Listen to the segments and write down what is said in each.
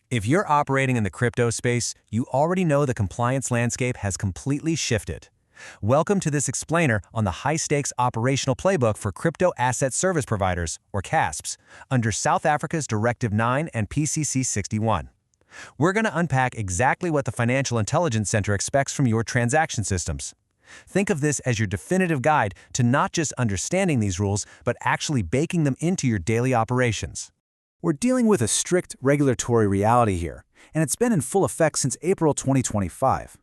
If you're operating in the crypto space, you already know the compliance landscape has completely shifted. Welcome to this explainer on the high-stakes operational playbook for crypto asset service providers, or CASPs, under South Africa's Directive 9 and PCC 61. We're going to unpack exactly what the Financial Intelligence Center expects from your transaction systems. Think of this as your definitive guide to not just understanding these rules, but actually baking them into your daily operations. We're dealing with a strict regulatory reality here, and it's been in full effect since April 2025.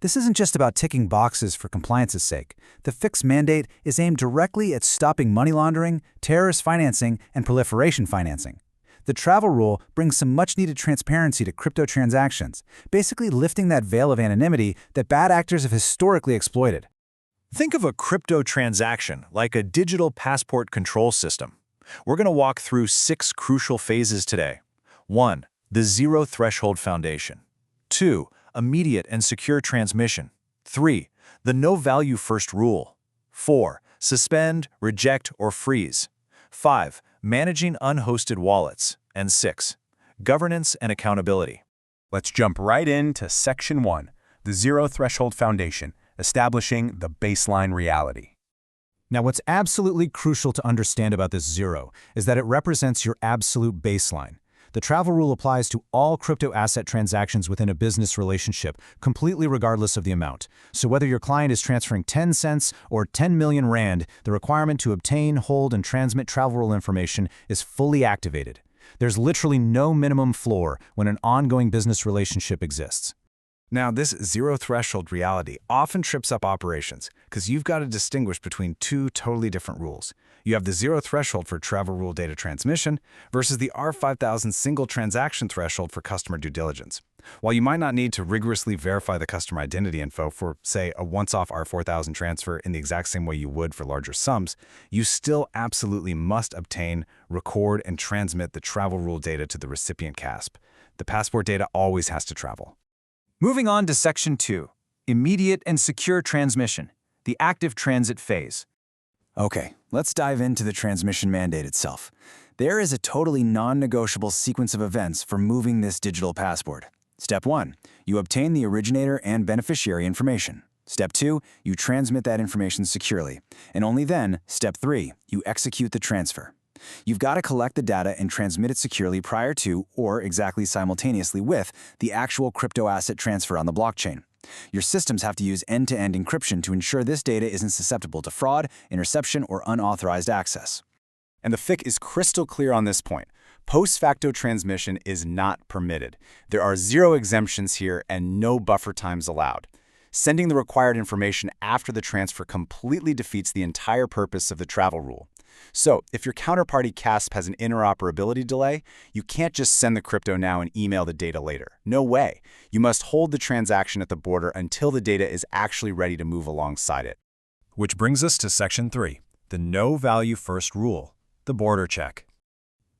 This isn't just about ticking boxes for compliance's sake. The FIC's mandate is aimed directly at stopping money laundering, terrorist financing, and proliferation financing. The travel rule brings some much-needed transparency to crypto transactions, basically lifting that veil of anonymity that bad actors have historically exploited. Think of a crypto transaction like a digital passport control system. We're going to walk through 6 crucial phases today. 1. The Zero Threshold Foundation. 2. Immediate and secure transmission. 3. The No Value First Rule. 4. Suspend, reject, or freeze. 5. Managing unhosted wallets. And 6. Governance and accountability. Let's jump right into Section 1, the Zero Threshold Foundation, establishing the baseline reality. Now, what's absolutely crucial to understand about this zero is that it represents your absolute baseline. The travel rule applies to all crypto asset transactions within a business relationship, completely regardless of the amount. So whether your client is transferring 10 cents or 10 million rand, the requirement to obtain, hold, and transmit travel rule information is fully activated. There's literally no minimum floor when an ongoing business relationship exists. Now, this zero-threshold reality often trips up operations because you've got to distinguish between 2 totally different rules. You have the zero threshold for travel rule data transmission versus the R5000 single transaction threshold for customer due diligence. While you might not need to rigorously verify the customer identity info for, say, a once-off R4000 transfer in the exact same way you would for larger sums, you still absolutely must obtain, record, and transmit the travel rule data to the recipient CASP. The passport data always has to travel. Moving on to Section 2, Immediate and Secure Transmission, the active transit phase. Okay, let's dive into the transmission mandate itself. There is a totally non-negotiable sequence of events for moving this digital passport. Step 1, you obtain the originator and beneficiary information. Step 2, you transmit that information securely. And only then, Step 3, you execute the transfer. You've got to collect the data and transmit it securely prior to, or exactly simultaneously with, the actual crypto asset transfer on the blockchain. Your systems have to use end-to-end encryption to ensure this data isn't susceptible to fraud, interception, or unauthorized access. And the FIC is crystal clear on this point. Post-facto transmission is not permitted. There are 0 exemptions here and no buffer times allowed. Sending the required information after the transfer completely defeats the entire purpose of the travel rule. So, if your counterparty CASP has an interoperability delay, you can't just send the crypto now and email the data later. No way. You must hold the transaction at the border until the data is actually ready to move alongside it. Which brings us to Section 3, the No Value First Rule, the border check.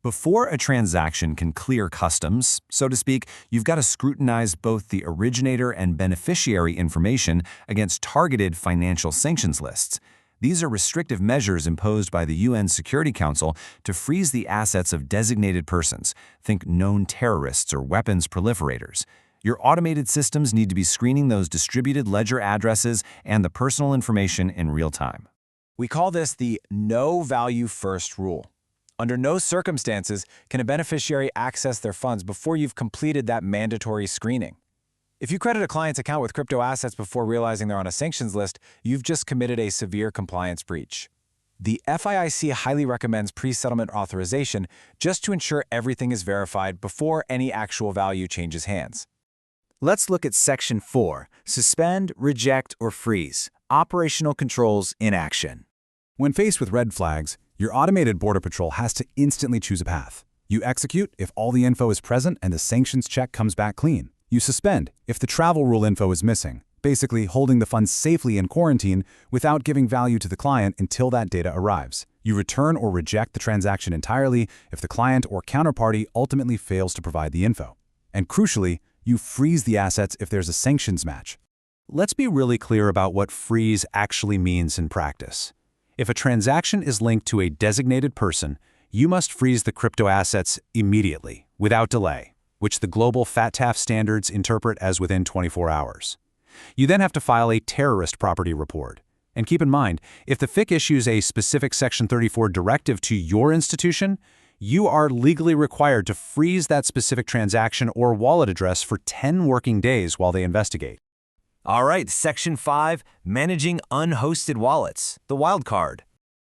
Before a transaction can clear customs, so to speak, you've got to scrutinize both the originator and beneficiary information against targeted financial sanctions lists. These are restrictive measures imposed by the UN Security Council to freeze the assets of designated persons, think known terrorists or weapons proliferators. Your automated systems need to be screening those distributed ledger addresses and the personal information in real time. We call this the No Value First Rule. Under no circumstances can a beneficiary access their funds before you've completed that mandatory screening. If you credit a client's account with crypto assets before realizing they're on a sanctions list, you've just committed a severe compliance breach. The FIC highly recommends pre-settlement authorization just to ensure everything is verified before any actual value changes hands. Let's look at Section 4, Suspend, Reject, or Freeze, Operational Controls in Action. When faced with red flags, your automated border patrol has to instantly choose a path. You execute if all the info is present and the sanctions check comes back clean. You suspend if the travel rule info is missing, basically holding the funds safely in quarantine without giving value to the client until that data arrives. You return or reject the transaction entirely if the client or counterparty ultimately fails to provide the info. And crucially, you freeze the assets if there's a sanctions match. Let's be really clear about what freeze actually means in practice. If a transaction is linked to a designated person, you must freeze the crypto assets immediately, without delay. which the global FATF standards interpret as within 24 hours. You then have to file a terrorist property report. And keep in mind, if the FIC issues a specific Section 34 directive to your institution, you are legally required to freeze that specific transaction or wallet address for 10 working days while they investigate. All right, Section 5, Managing Unhosted Wallets, the wild card.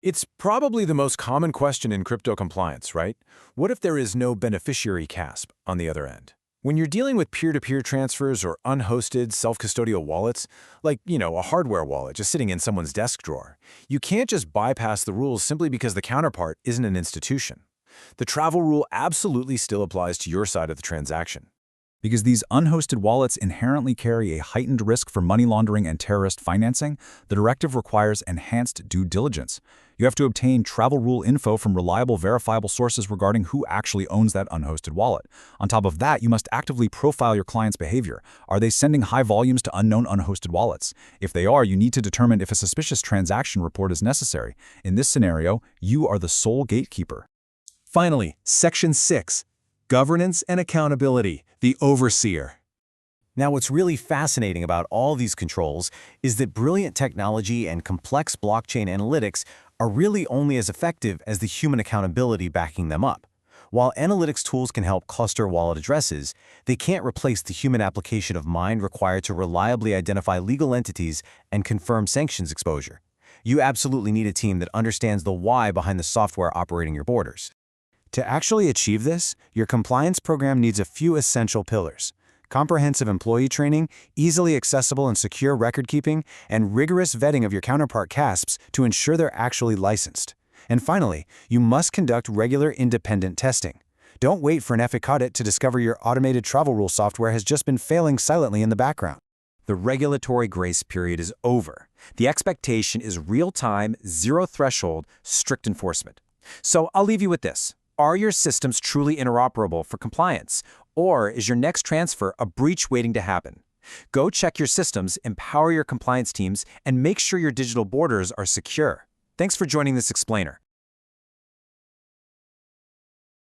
It's probably the most common question in crypto compliance, right? What if there is no beneficiary CASP on the other end? When you're dealing with peer-to-peer transfers or unhosted self-custodial wallets, like, a hardware wallet just sitting in someone's desk drawer, you can't just bypass the rules simply because the counterpart isn't an institution. The travel rule absolutely still applies to your side of the transaction. Because these unhosted wallets inherently carry a heightened risk for money laundering and terrorist financing, the directive requires enhanced due diligence. You have to obtain travel rule info from reliable, verifiable sources regarding who actually owns that unhosted wallet. On top of that, you must actively profile your client's behavior. Are they sending high volumes to unknown unhosted wallets? If they are, you need to determine if a suspicious transaction report is necessary. In this scenario, you are the sole gatekeeper. Finally, Section 6, Governance and Accountability, the Overseer. Now, what's really fascinating about all these controls is that brilliant technology and complex blockchain analytics are really only as effective as the human accountability backing them up. While analytics tools can help cluster wallet addresses, they can't replace the human application of mind required to reliably identify legal entities and confirm sanctions exposure. You absolutely need a team that understands the why behind the software operating your borders. To actually achieve this, your compliance program needs a few essential pillars: comprehensive employee training, easily accessible and secure record-keeping, and rigorous vetting of your counterpart CASPs to ensure they're actually licensed. And finally, you must conduct regular independent testing. Don't wait for an FIC audit to discover your automated travel rule software has just been failing silently in the background. The regulatory grace period is over. The expectation is real-time, zero-threshold, strict enforcement. So I'll leave you with this. Are your systems truly interoperable for compliance? Or is your next transfer a breach waiting to happen? Go check your systems, empower your compliance teams, and make sure your digital borders are secure. Thanks for joining this explainer.